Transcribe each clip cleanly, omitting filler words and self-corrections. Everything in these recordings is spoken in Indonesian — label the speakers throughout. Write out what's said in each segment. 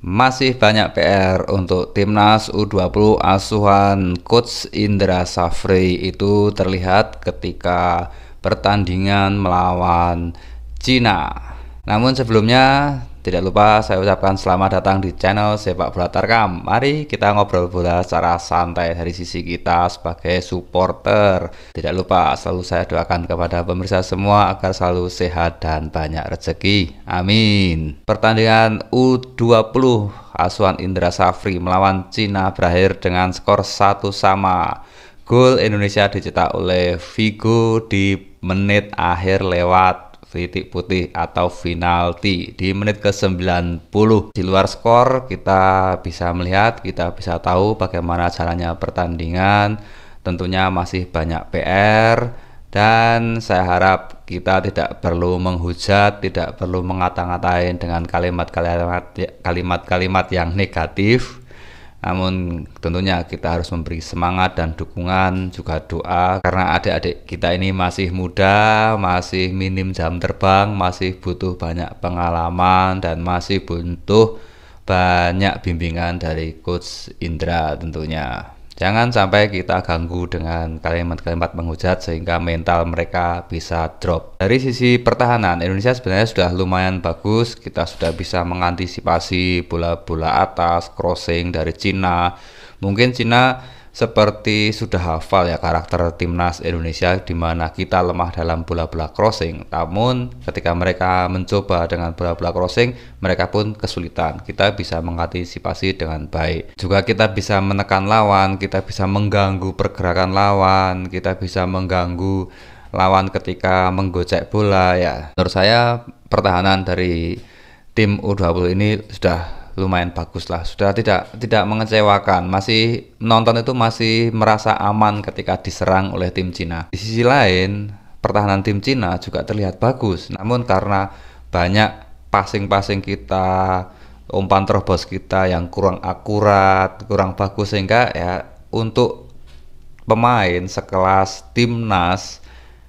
Speaker 1: Masih banyak PR untuk timnas U20 asuhan Coach Indra Safri itu terlihat ketika pertandingan melawan Cina. Namun sebelumnya tidak lupa saya ucapkan selamat datang di channel Sepak Bola Tarkam. Mari kita ngobrol bola secara santai dari sisi kita sebagai supporter. Tidak lupa selalu saya doakan kepada pemirsa semua agar selalu sehat dan banyak rezeki. Amin. Pertandingan U20 asuhan Indra Safri melawan Cina berakhir dengan skor 1-1. Gol Indonesia dicetak oleh Vigo di menit akhir lewat titik putih atau penalti di menit ke-90. Di luar skor kita bisa melihat, kita bisa tahu bagaimana caranya pertandingan. Tentunya masih banyak PR dan saya harap kita tidak perlu menghujat, tidak perlu mengata-ngatain dengan kalimat-kalimat yang negatif. Namun tentunya kita harus memberi semangat dan dukungan, juga doa, karena adik-adik kita ini masih muda, masih minim jam terbang, masih butuh banyak pengalaman dan masih butuh banyak bimbingan dari Coach Indra tentunya. Jangan sampai kita ganggu dengan kalimat-kalimat menghujat sehingga mental mereka bisa drop. Dari sisi pertahanan, Indonesia sebenarnya sudah lumayan bagus. Kita sudah bisa mengantisipasi bola-bola atas, crossing dari Cina. Mungkin Cina seperti sudah hafal ya karakter timnas Indonesia, di mana kita lemah dalam bola-bola crossing. Namun ketika mereka mencoba dengan bola-bola crossing, mereka pun kesulitan. Kita bisa mengantisipasi dengan baik. Juga kita bisa menekan lawan, kita bisa mengganggu pergerakan lawan, kita bisa mengganggu lawan ketika menggocek bola ya. Menurut saya pertahanan dari tim U20 ini sudah lumayan bagus lah, sudah tidak mengecewakan, masih menonton itu masih merasa aman ketika diserang oleh tim Cina. Di sisi lain, pertahanan tim Cina juga terlihat bagus, namun karena banyak passing kita, umpan terobos kita yang kurang akurat, kurang bagus, sehingga ya untuk pemain sekelas timnas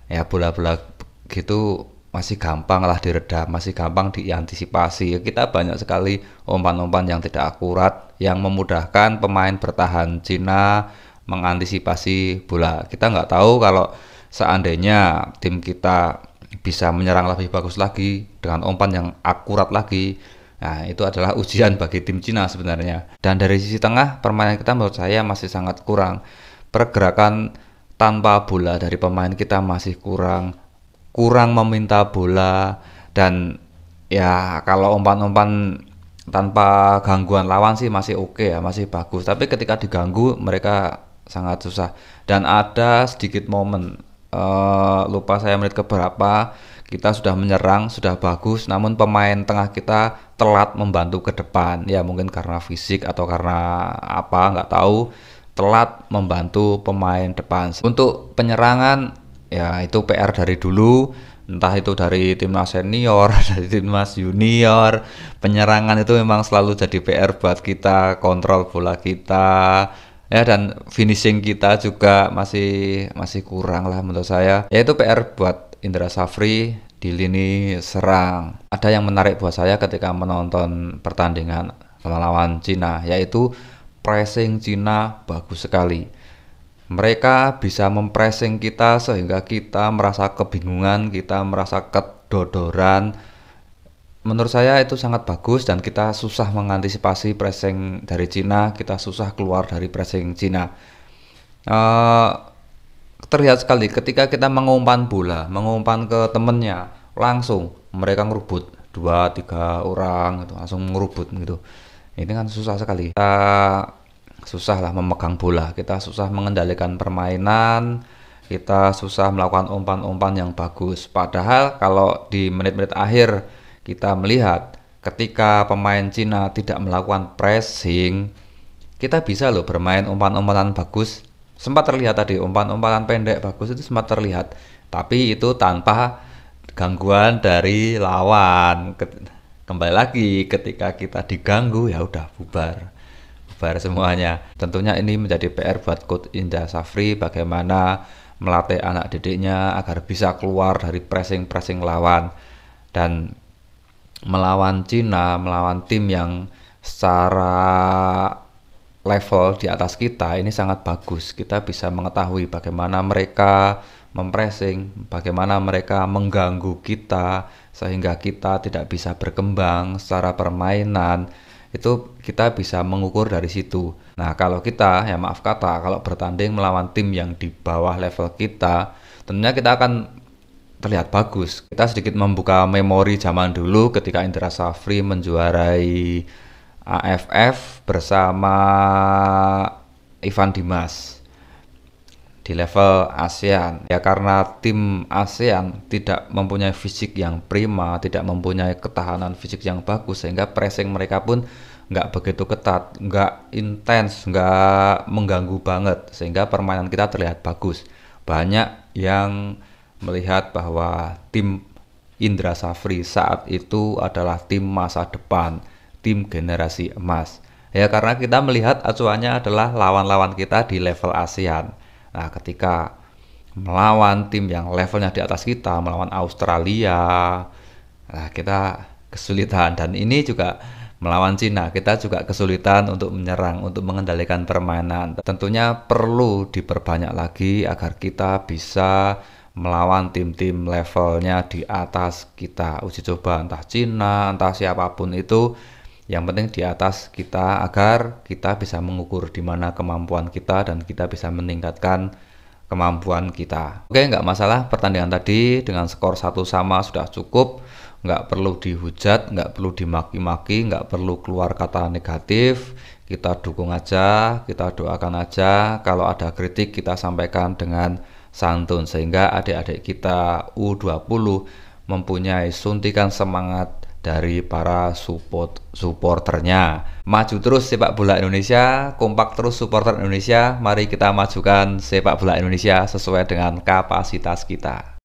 Speaker 1: ya bola-bola gitu masih gampang lah diredam, masih gampang diantisipasi. Kita banyak sekali umpan-umpan yang tidak akurat yang memudahkan pemain bertahan Cina mengantisipasi bola. Kita nggak tahu kalau seandainya tim kita bisa menyerang lebih bagus lagi dengan umpan yang akurat lagi. Nah, itu adalah ujian bagi tim Cina sebenarnya. Dan dari sisi tengah, permainan kita menurut saya masih sangat kurang. Pergerakan tanpa bola dari pemain kita masih kurang meminta bola, dan ya kalau umpan-umpan tanpa gangguan lawan sih masih oke ya, masih bagus, tapi ketika diganggu mereka sangat susah. Dan ada sedikit momen lupa saya menit keberapa kita sudah menyerang, sudah bagus, namun pemain tengah kita telat membantu ke depan, ya mungkin karena fisik atau karena apa nggak tahu, telat membantu pemain depan. Untuk penyerangan ya itu PR dari dulu, entah itu dari timnas senior, dari timnas junior. Penyerangan itu memang selalu jadi PR buat kita, kontrol bola kita ya, dan finishing kita juga masih kurang lah menurut saya. Ya itu PR buat Indra Safri di lini serang. Ada yang menarik buat saya ketika menonton pertandingan melawan Cina, yaitu pressing Cina bagus sekali. Mereka bisa mempressing kita sehingga kita merasa kebingungan, kita merasa kedodoran. Menurut saya itu sangat bagus dan kita susah mengantisipasi pressing dari Cina, kita susah keluar dari pressing Cina. Terlihat sekali ketika kita mengumpan bola, mengumpan ke temennya, langsung mereka ngerubut 2-3 orang gitu, langsung ngerubut gitu. Ini kan susah sekali. Kita susah lah memegang bola, kita susah mengendalikan permainan, kita susah melakukan umpan-umpan yang bagus. Padahal kalau di menit-menit akhir kita melihat ketika pemain Cina tidak melakukan pressing, kita bisa loh bermain umpan-umpanan bagus. Sempat terlihat tadi umpan-umpanan pendek bagus itu sempat terlihat, tapi itu tanpa gangguan dari lawan. Kembali lagi ketika kita diganggu ya udah bubar semuanya. Tentunya ini menjadi PR buat Coach Indra Safri, bagaimana melatih anak didiknya agar bisa keluar dari pressing lawan. Dan melawan Cina, melawan tim yang secara level di atas kita ini sangat bagus. Kita bisa mengetahui bagaimana mereka mempressing, bagaimana mereka mengganggu kita sehingga kita tidak bisa berkembang secara permainan. Itu kita bisa mengukur dari situ. Nah, kalau kita, ya maaf kata, kalau bertanding melawan tim yang di bawah level kita, tentunya kita akan terlihat bagus. Kita sedikit membuka memori zaman dulu ketika Indra Safri menjuarai AFF bersama Ivan Dimas di level ASEAN. Ya karena tim ASEAN tidak mempunyai fisik yang prima, tidak mempunyai ketahanan fisik yang bagus, sehingga pressing mereka pun nggak begitu ketat, nggak intens, nggak mengganggu banget, sehingga permainan kita terlihat bagus. Banyak yang melihat bahwa tim Indra Safri saat itu adalah tim masa depan, tim generasi emas. Ya karena kita melihat acuannya adalah lawan-lawan kita di level ASEAN. Nah, ketika melawan tim yang levelnya di atas kita, melawan Australia, nah kita kesulitan. Dan ini juga melawan Cina, kita juga kesulitan untuk menyerang, untuk mengendalikan permainan. Tentunya perlu diperbanyak lagi agar kita bisa melawan tim-tim levelnya di atas kita. Uji coba entah Cina, entah siapapun itu, yang penting di atas kita agar kita bisa mengukur di mana kemampuan kita dan kita bisa meningkatkan kemampuan kita. Oke, nggak masalah pertandingan tadi dengan skor 1-1 sudah cukup. Nggak perlu dihujat, nggak perlu dimaki-maki, nggak perlu keluar kata negatif. Kita dukung aja, kita doakan aja. Kalau ada kritik kita sampaikan dengan santun sehingga adik-adik kita U20 mempunyai suntikan semangat dari para supporternya. Maju terus sepak bola Indonesia, kompak terus supporter Indonesia. Mari kita majukan sepak bola Indonesia sesuai dengan kapasitas kita.